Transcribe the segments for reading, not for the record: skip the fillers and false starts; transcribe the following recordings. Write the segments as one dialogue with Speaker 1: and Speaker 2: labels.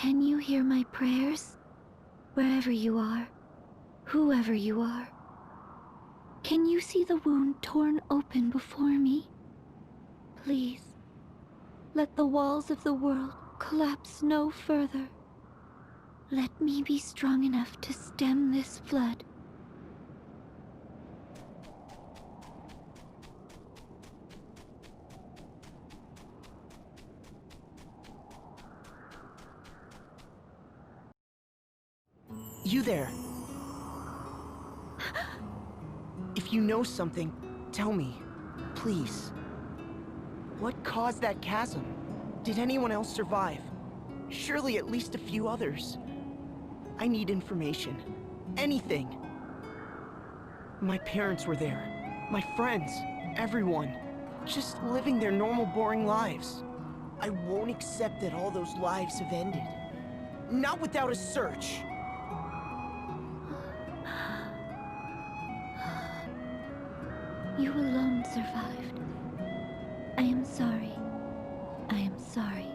Speaker 1: Can you hear my prayers? Wherever you are, whoever you are. Can you see the wound torn open before me? Please, let the walls of the world collapse no further. Let me be strong enough to stem this flood.
Speaker 2: You there. If you know something, tell me, please. What caused that chasm? Did anyone else survive? Surely at least a few others. I need information. Anything. My parents were there. My friends. Everyone. Just living their normal, boring lives. I won't accept that all those lives have ended. Not without a search.
Speaker 1: You alone survived. I am sorry. I am sorry.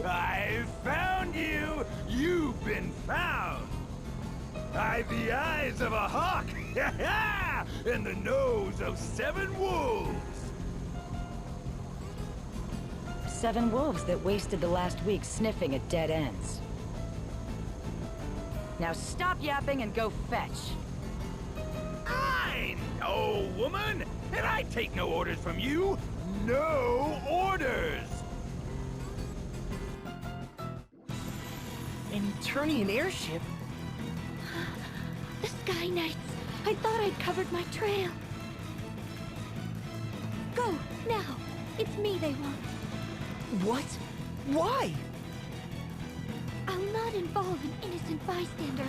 Speaker 3: I found you! You've been found! I've the eyes of a hawk! And the nose of 7 wolves!
Speaker 4: 7 wolves that wasted the last week sniffing at dead ends. Now stop yapping and go fetch.
Speaker 3: I know, woman! And I take no orders from you! No orders!
Speaker 2: An Eternian airship?
Speaker 1: The Sky Knights! I thought I'd covered my trail. Go, now! It's me they want.
Speaker 2: What? Why?
Speaker 1: I'll not involve an innocent bystander.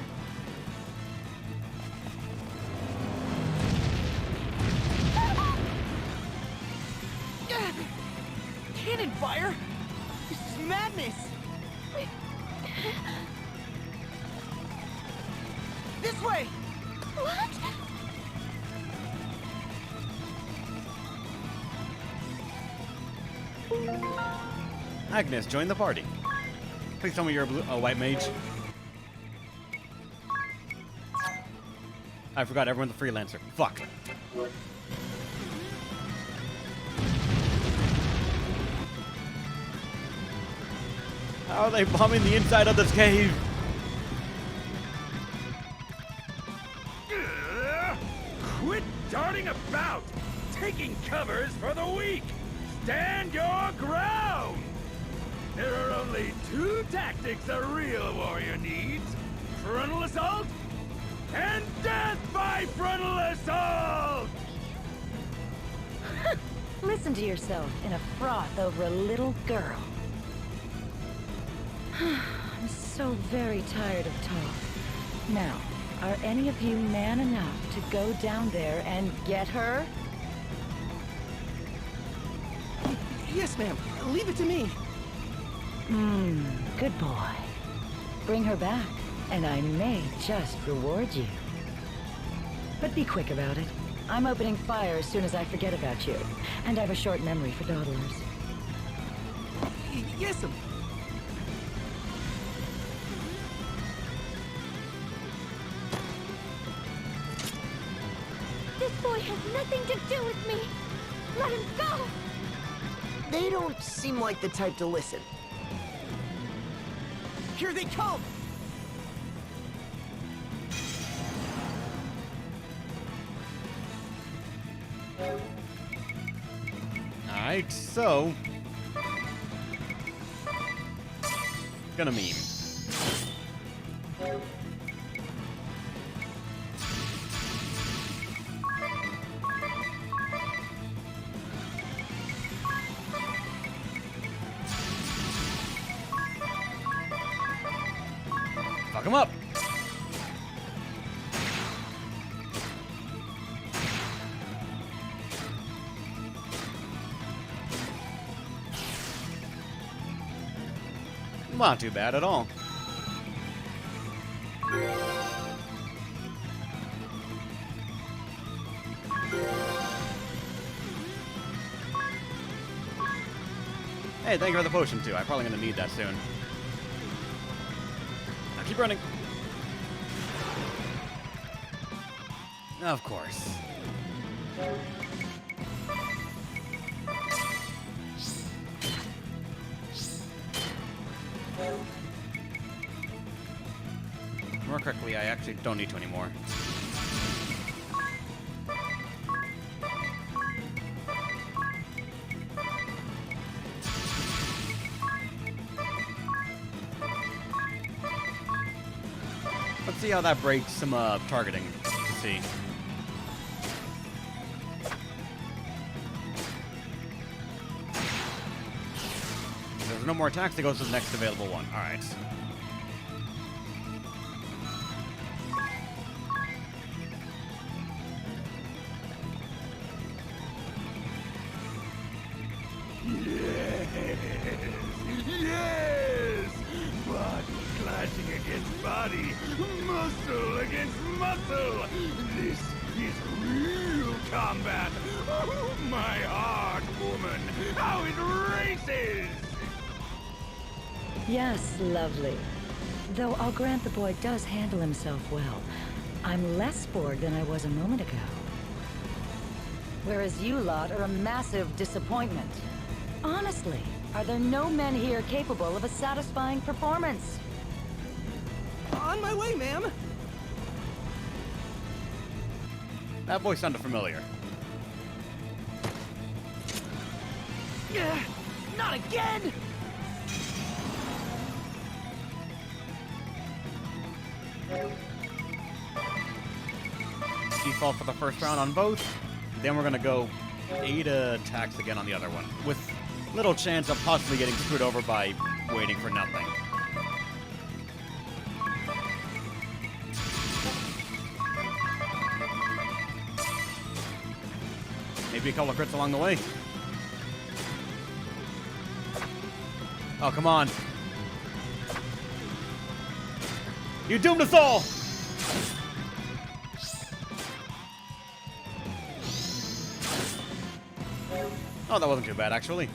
Speaker 2: Cannon fire? This is madness! This way!
Speaker 1: What?
Speaker 5: Agnes, join the party. Please tell me you're a white mage. I forgot everyone's a freelancer. Fuck. How are they bombing the inside of this cave?
Speaker 3: Quit darting about! Taking covers for the weak! Stand your ground! There are only 2 tactics a real warrior needs. Frontal assault and death by frontal assault!
Speaker 4: Listen to yourself in a froth over a little girl. I'm so very tired of talk. Now, are any of you man enough to go down there and get her?
Speaker 2: Yes, ma'am. Leave it to me.
Speaker 4: Good boy. Bring her back, and I may just reward you. But be quick about it. I'm opening fire as soon as I forget about you, and I have a short memory for dawdlers.
Speaker 2: Yes, ma'am.
Speaker 1: This boy has nothing to do with me! Let him go!
Speaker 2: They don't seem like the type to listen. Here they come!
Speaker 5: Alright, so... Gonna meme. Fuck him up! Not too bad at all. Hey, thank you for the potion, too. I'm probably gonna need that soon. Now keep running. Of course. More correctly, I actually don't need to anymore. Let's see how that breaks some targeting. Let's see. If there's no more attacks, it goes to the next available one. Alright.
Speaker 3: Yes! Body clashing against body, muscle against muscle. This is real combat. Oh, my heart, woman, how it races!
Speaker 4: Yes, lovely. Though I'll grant the boy does handle himself well. I'm less bored than I was a moment ago. Whereas you lot are a massive disappointment. Honestly, are there no men here capable of a satisfying performance?
Speaker 2: On my way, ma'am.
Speaker 5: That voice sounded familiar.
Speaker 2: Not again!
Speaker 5: Default for the first round on both. Then we're gonna go 8 attacks again on the other one, with little chance of possibly getting screwed over by waiting for nothing. Maybe a couple of crits along the way. Oh, come on. You doomed us all! Oh, that wasn't too bad, actually.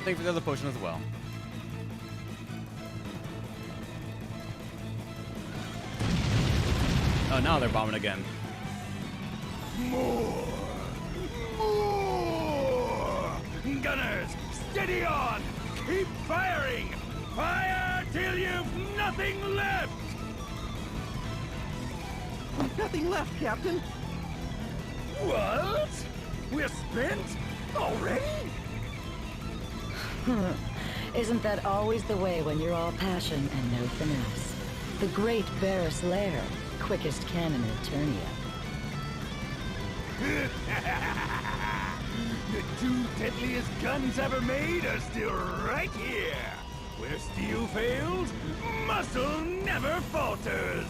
Speaker 5: Thanks for the other potion as well. Oh, now they're bombing again.
Speaker 3: More! Gunners, steady on! Keep firing! Fire till you've nothing left!
Speaker 2: Nothing left, Captain.
Speaker 3: What? We're spent? Already?
Speaker 4: Isn't that always the way when you're all passion and no finesse? The great Barris Lair, quickest cannon in Eternia.
Speaker 3: The 2 deadliest guns ever made are still right here. Where steel fails, muscle never falters.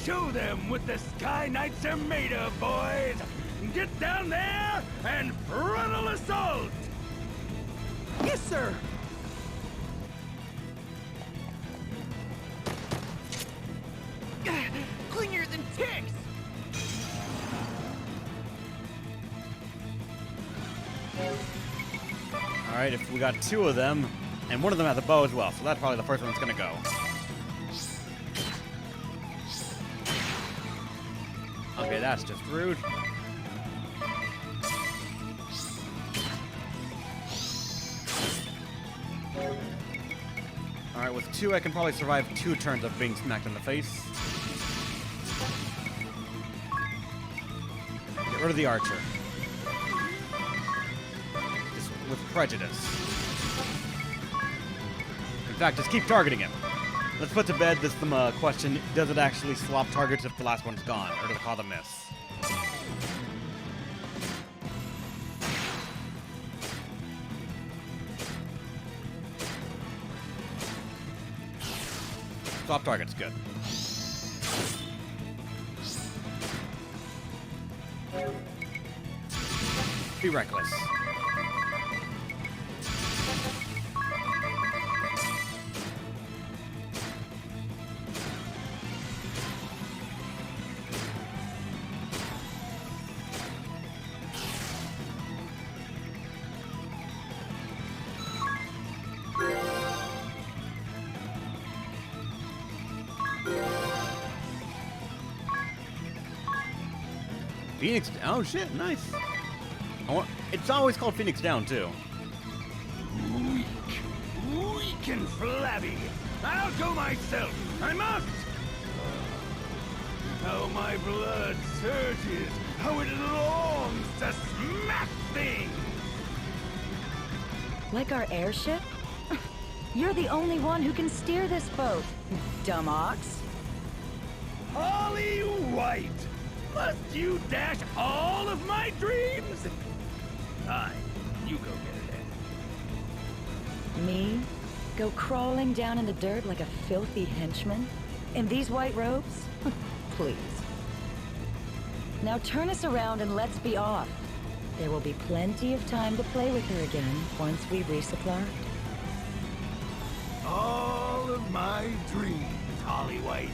Speaker 3: Show them what the Sky Knights are made of, boys. Get down there and frontal assault.
Speaker 2: Yes, sir. Cleaner than ticks.
Speaker 5: Alright, if we got 2 of them, and one of them has a bow as well, so that's probably the first one that's gonna go. Okay, that's just rude. Alright, with 2 I can probably survive 2 turns of being smacked in the face. Get rid of the archer. Just with prejudice. In fact, just keep targeting him. Let's put to bed this question, does it actually swap targets if the last one's gone, or does it cause a miss? Swap targets, good. Be reckless. Phoenix. Oh shit, nice. It's always called Phoenix Down too.
Speaker 3: Weak and flabby. I'll go myself. I must. How my blood surges. How it longs to smack things.
Speaker 4: Like our airship? You're the only one who can steer this boat, dumb ox.
Speaker 3: Holly White! Must you dash all of my dreams? Aye, you go get it.
Speaker 4: Me? Go crawling down in the dirt like a filthy henchman? In these white robes? Please. Now turn us around and let's be off. There will be plenty of time to play with her again once we resupply.
Speaker 3: All of my dreams, Holly White.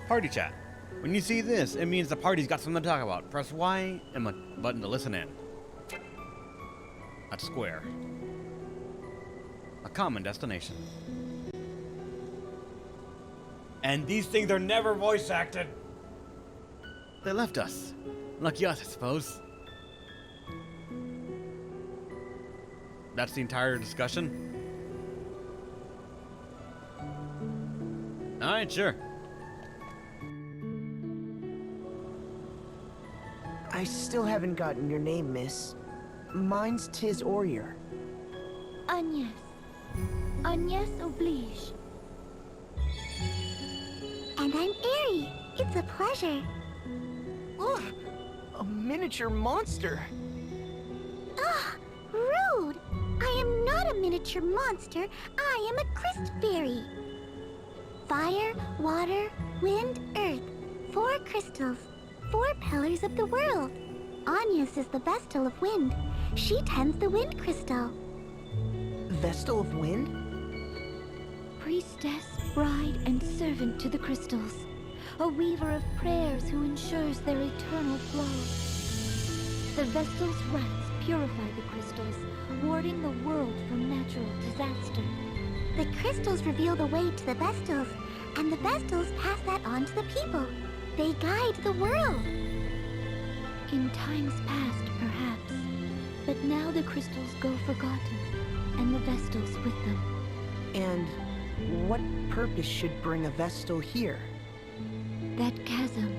Speaker 5: Party chat. When you see this, it means the party's got something to talk about. Press Y and the button to listen in. A square. A common destination. And these things are never voice acted. They left us. Lucky us, I suppose. That's the entire discussion? Alright, sure.
Speaker 2: I still haven't gotten your name, miss. Mine's Tis Orier.
Speaker 1: Agnes. Agnes oblige.
Speaker 6: And I'm Airy. It's a pleasure.
Speaker 2: Ugh! A miniature monster!
Speaker 6: Ugh! Rude! I am not a miniature monster. I am a Crystal Fairy. Fire, water, wind, earth. 4 crystals. 4 pillars of the world. Agnes is the Vestal of Wind. She tends the Wind Crystal.
Speaker 2: Vestal of Wind?
Speaker 1: Priestess, bride, and servant to the crystals. A weaver of prayers who ensures their eternal flow. The Vestal's rites purify the crystals, warding the world from natural disaster.
Speaker 6: The crystals reveal the way to the Vestals, and the Vestals pass that on to the people. They guide the world.
Speaker 1: In times past, perhaps. But now the crystals go forgotten, and the Vestals with them.
Speaker 2: And what purpose should bring a Vestal here?
Speaker 1: That chasm.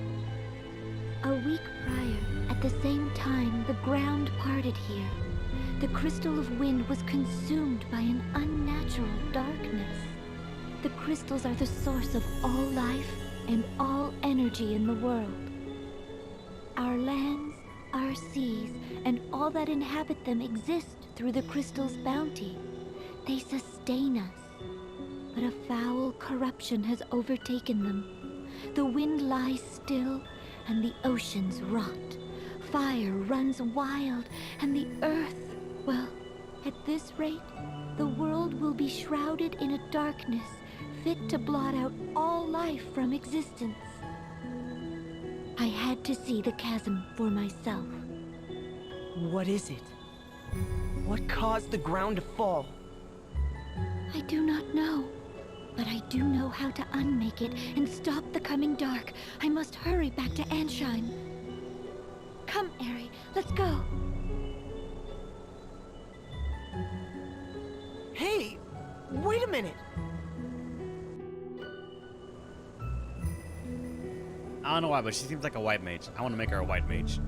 Speaker 1: A week prior, at the same time, the ground parted here. The crystal of wind was consumed by an unnatural darkness. The crystals are the source of all life and all energy in the world. Our lands, our seas, and all that inhabit them exist through the crystal's bounty. They sustain us. But a foul corruption has overtaken them. The wind lies still, and the oceans rot. Fire runs wild, and the earth, well, at this rate, the world will be shrouded in a darkness fit to blot out all life from existence. I had to see the chasm for myself.
Speaker 2: What is it? What caused the ground to fall?
Speaker 1: I do not know, but I do know how to unmake it and stop the coming dark. I must hurry back to Anshine. Come, Airy, let's go.
Speaker 2: Hey! Wait a minute!
Speaker 5: I don't know why, but she seems like a white mage. I want to make her a white mage.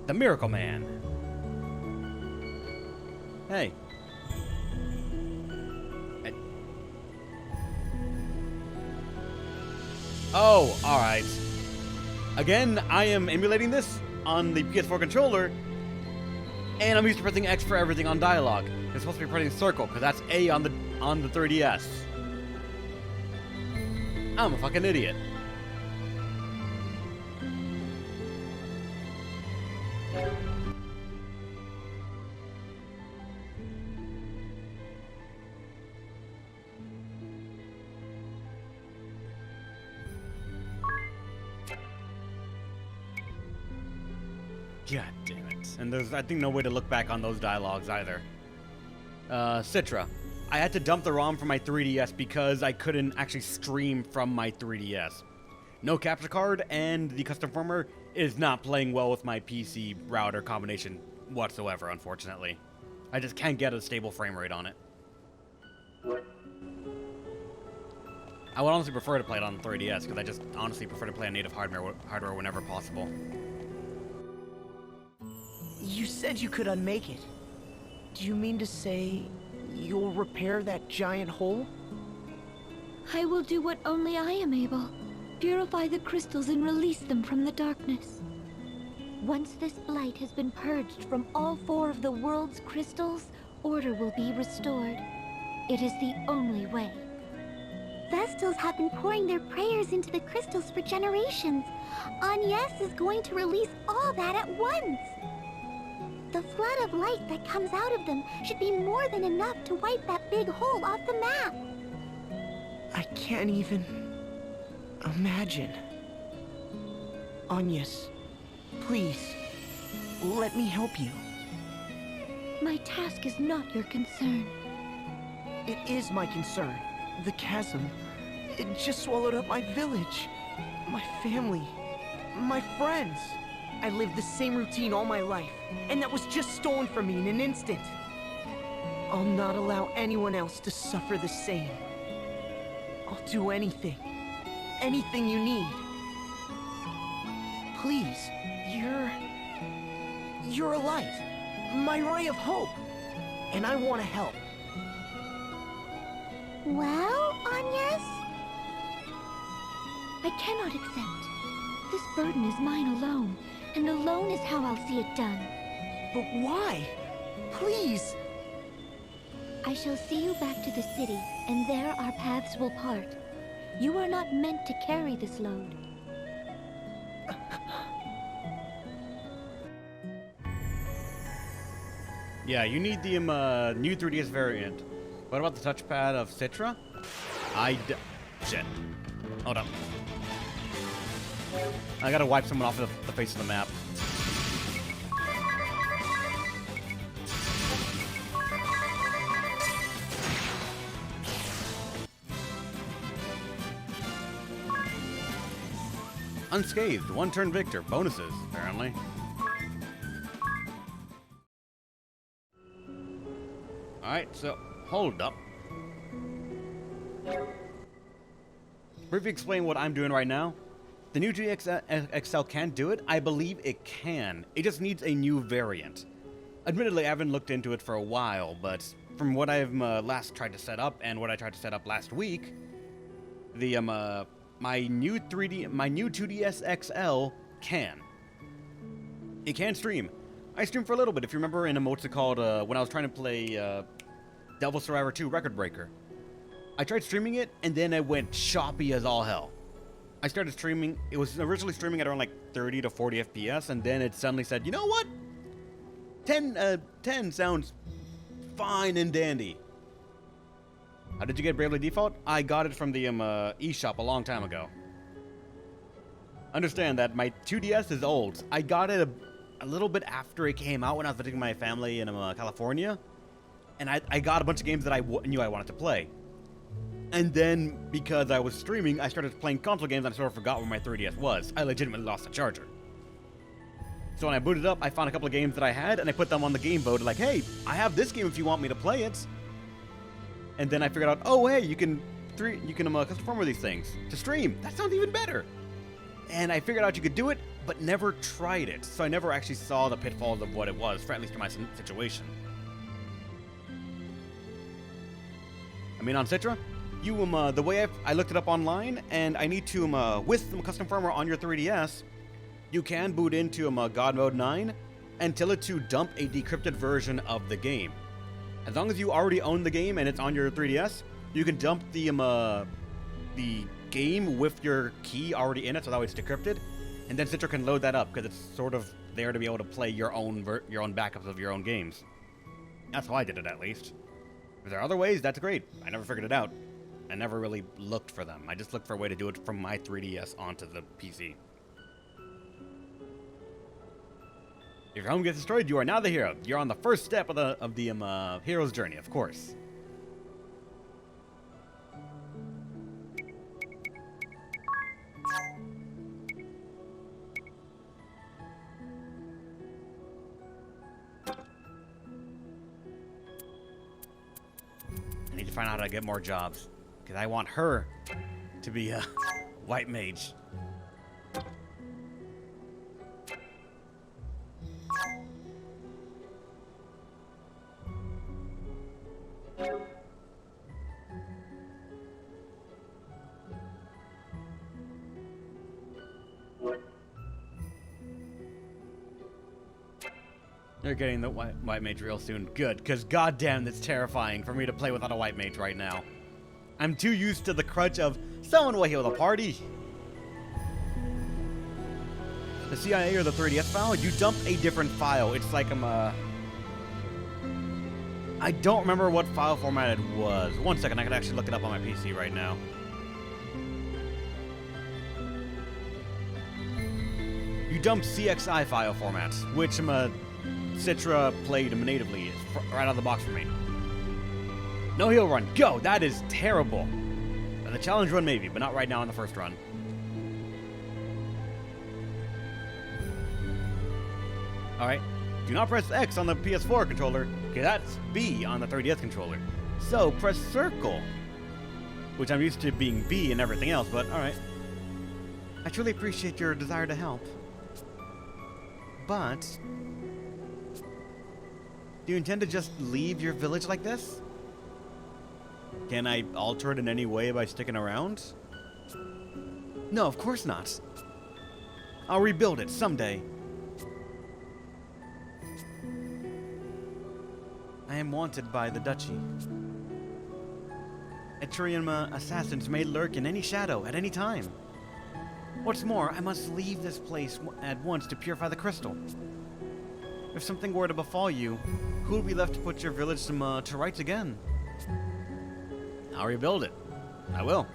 Speaker 5: The Miracle Man. Hey. Oh, alright. Again, I am emulating this on the PS4 controller, and I'm used to pressing X for everything on dialogue. It's supposed to be pressing circle, because that's A on the 3DS. I'm a fucking idiot. God damn it. And there's, I think, no way to look back on those dialogues either. Citra. I had to dump the ROM from my 3DS because I couldn't actually stream from my 3DS. No capture card, and the custom firmware is not playing well with my PC router combination whatsoever, unfortunately. I just can't get a stable frame rate on it. I would honestly prefer to play it on the 3DS, because I just honestly prefer to play on native hardware whenever possible.
Speaker 2: You said you could unmake it. Do you mean to say you'll repair that giant hole?
Speaker 1: I will do what only I am able. Purify the crystals and release them from the darkness. Once this blight has been purged from all 4 of the world's crystals, order will be restored. It is the only way.
Speaker 6: Vestals have been pouring their prayers into the crystals for generations. Agnes is going to release all that at once. The flood of light that comes out of them should be more than enough to wipe that big hole off the map.
Speaker 2: I can't even imagine. Agnes, please, let me help you.
Speaker 1: My task is not your concern.
Speaker 2: It is my concern. The chasm, it just swallowed up my village, my family, my friends. I lived the same routine all my life, and that was just stolen from me in an instant. I'll not allow anyone else to suffer the same. I'll do anything you need. Please, you're a light, my ray of hope, and I want to help.
Speaker 6: Well, Agnes?
Speaker 1: I cannot accept. This burden is mine alone, and alone is how I'll see it done.
Speaker 2: But why? Please!
Speaker 1: I shall see you back to the city, and there our paths will part. You are not meant to carry this load.
Speaker 5: Yeah, you need the new 3DS variant. What about the touchpad of Citra? Shit. Hold up. I gotta wipe someone off the face of the map. Unscathed, 1-turn victor, bonuses, apparently. Alright, so, hold up. Briefly explain what I'm doing right now. The new GX XL can do it. I believe it can. It just needs a new variant. Admittedly, I haven't looked into it for a while, but from what I've last tried to set up and what I tried to set up last week, the my new 2DS XL can. It can stream. I streamed for a little bit. If you remember in a what's it called when I was trying to play Devil Survivor 2 Record Breaker. I tried streaming it, and then it went choppy as all hell. I started streaming, it was originally streaming at around like 30 to 40 FPS, and then it suddenly said, you know what? 10 sounds fine and dandy. How did you get Bravely Default? I got it from the eShop a long time ago. Understand that my 2DS is old. I got it a little bit after it came out when I was visiting my family in California. And I got a bunch of games that I knew I wanted to play. And then, because I was streaming, I started playing console games and I sort of forgot where my 3DS was. I legitimately lost the charger. So when I booted up, I found a couple of games that I had, and I put them on the game vote, like, hey, I have this game if you want me to play it. And then I figured out, oh, hey, you can custom firmware these things to stream. That sounds even better. And I figured out you could do it, but never tried it. So I never actually saw the pitfalls of what it was, for at least for my situation. I mean, on Citra, you the way I looked it up online, and I need to with some custom firmware on your 3DS, you can boot into God Mode 9 and tell it to dump a decrypted version of the game. As long as you already own the game and it's on your 3DS, you can dump the game with your key already in it, so that way it's decrypted, and then Citra can load that up because it's sort of there to be able to play your own backups of your own games. That's how I did it, at least. If there are other ways, that's great. I never figured it out. I never really looked for them. I just looked for a way to do it from my 3DS onto the PC. If your home gets destroyed, you are now the hero. You're on the first step of the hero's journey, of course. find out how to get more jobs. Because I want her to be a white mage. You're getting the white mage real soon. Good, because goddamn, that's terrifying for me to play without a white mage right now. I'm too used to the crutch of someone will heal the party. The CIA or the 3DS file, you dump a different file. It's like I don't remember what file format it was. 1 second, I can actually look it up on my PC right now. You dump CXI file formats, which Citra played natively right out of the box for me. No heal run, go! That is terrible. The challenge run maybe, but not right now in the first run. Alright, do not press X on the PS4 controller. Okay, that's B on the 3DS controller. So, press circle. Which I'm used to being B and everything else, but alright. I truly appreciate your desire to help. But do you intend to just leave your village like this? Can I alter it in any way by sticking around? No, of course not. I'll rebuild it someday. I am wanted by the Duchy. Etrian assassins may lurk in any shadow at any time. What's more, I must leave this place at once to purify the crystal. If something were to befall you, who would be left to put your village to rights again? I'll rebuild it. I will.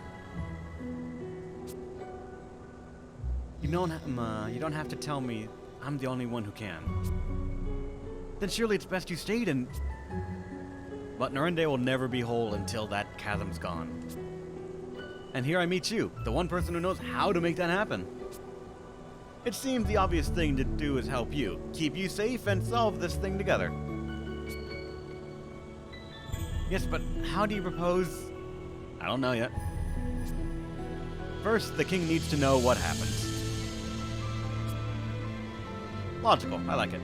Speaker 5: You don't have to tell me I'm the only one who can. Then surely it's best you stayed and... But Narende will never be whole until that chasm's gone. And here I meet you, the one person who knows how to make that happen. It seems the obvious thing to do is help you, keep you safe, and solve this thing together. Yes, but how do you propose... I don't know yet. First, the king needs to know what happened. Logical, I like it.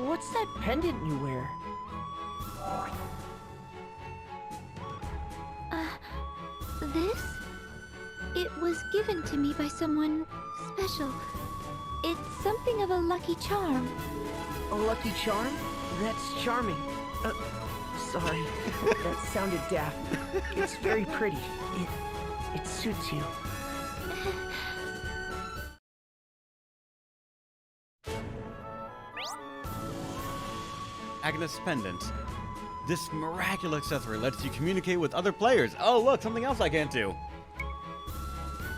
Speaker 2: What's that pendant you wear?
Speaker 1: This? It was given to me by someone special. It's something of a lucky charm.
Speaker 2: A lucky charm? That's charming. Sorry, that sounded daft. It's very pretty. It suits you.
Speaker 5: Agnes Pendant. This miraculous accessory lets you communicate with other players. Oh, look, something else I can't do.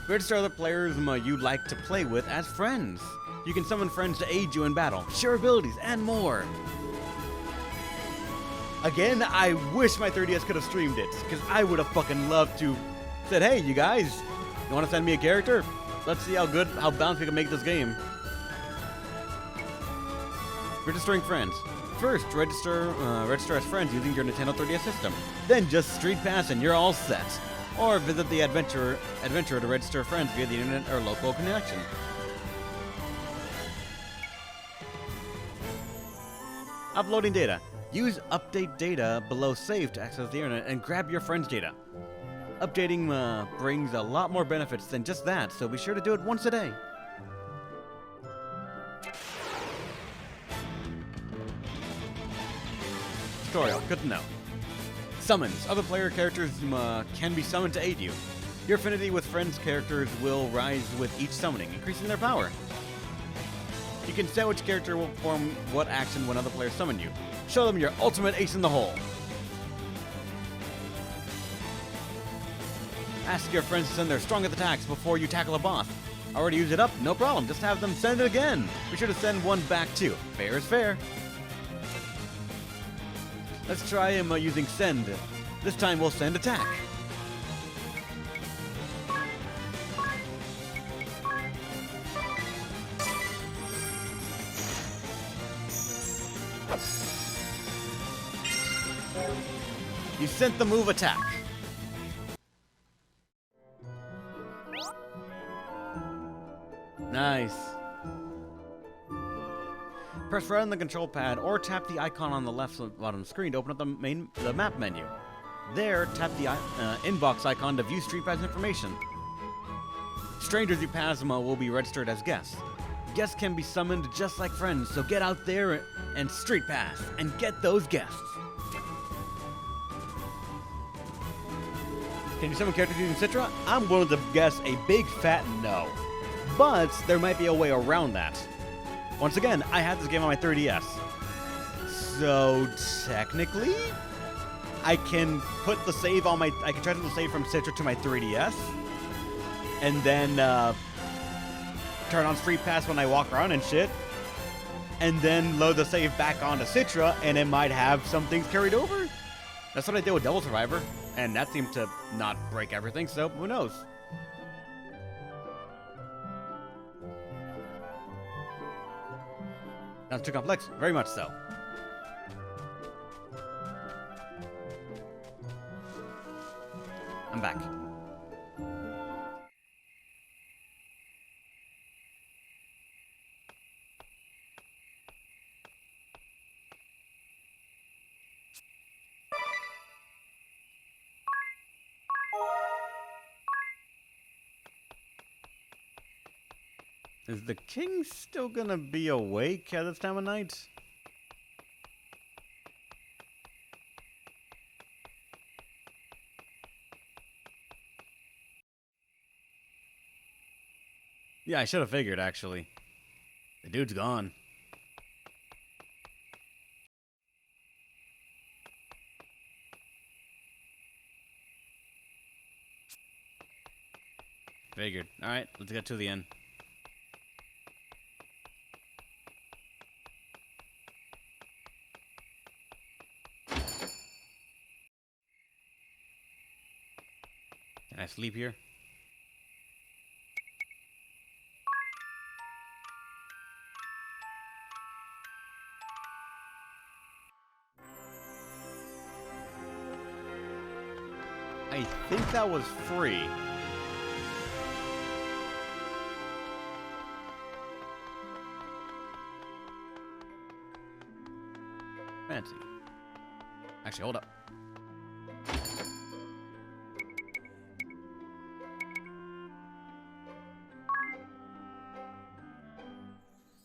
Speaker 5: Register other players you'd like to play with as friends. You can summon friends to aid you in battle, share abilities, and more. Again, I wish my 3DS could have streamed it, because I would have fucking loved to said, hey, you guys, you want to send me a character? Let's see how balanced we can make this game. Registering friends. First, register as friends using your Nintendo 3DS system. Then just Street Pass and you're all set. Or visit the adventurer to register friends via the internet or local connection. Uploading data. Use update data below save to access the internet and grab your friend's data. Updating brings a lot more benefits than just that, so be sure to do it once a day. Tutorial, good to know. Summons. Other player characters can be summoned to aid you. Your affinity with friends' characters will rise with each summoning, increasing their power. You can set which character will perform what action when other players summon you. Show them your ultimate ace in the hole. Ask your friends to send their strongest attacks before you tackle a boss. Already used it up? No problem, just have them send it again. Be sure to send one back too. Fair is fair. Let's try him using send. This time we'll send attack. You sent the move attack. Nice. Press right on the control pad or tap the icon on the left bottom screen to open up the map menu. There, tap the inbox icon to view Street Pass information. Strangers you pass will be registered as guests. Guests can be summoned just like friends, so get out there and Street Pass and get those guests. Can you summon characters using Citra? I'm willing to guess a big fat no. But there might be a way around that. Once again, I had this game on my 3DS. So technically, I can put the save on my... I can transfer the save from Citra to my 3DS. And then turn on Street Pass when I walk around and shit. And then load the save back onto Citra, and it might have some things carried over. That's what I did with Devil Survivor. And that seemed to not break everything, so who knows? That's too complex. Very much so. I'm back. Is the king still gonna be awake at this time of night? Yeah, I should have figured, actually. The dude's gone. Figured. Alright, let's get to the end. Can I sleep here? I think that was free. Fancy. Actually, hold up.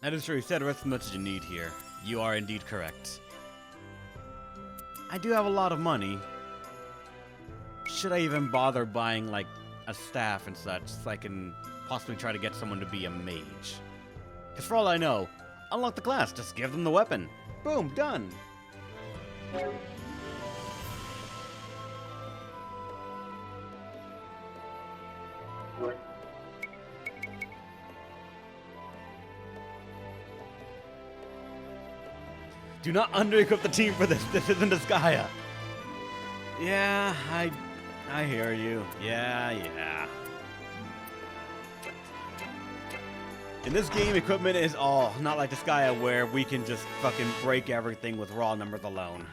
Speaker 5: That is true. You said the rest of the message you need here. You are indeed correct. I do have a lot of money. Should I even bother buying, like, a staff and such so I can possibly try to get someone to be a mage? Because for all I know, unlock the class. Just give them the weapon. Boom, done. Do not under-equip the team for this. This isn't Disgaea. Yeah, I hear you. Yeah. In this game, equipment is all, not like Disgaea where we can just fucking break everything with raw numbers alone.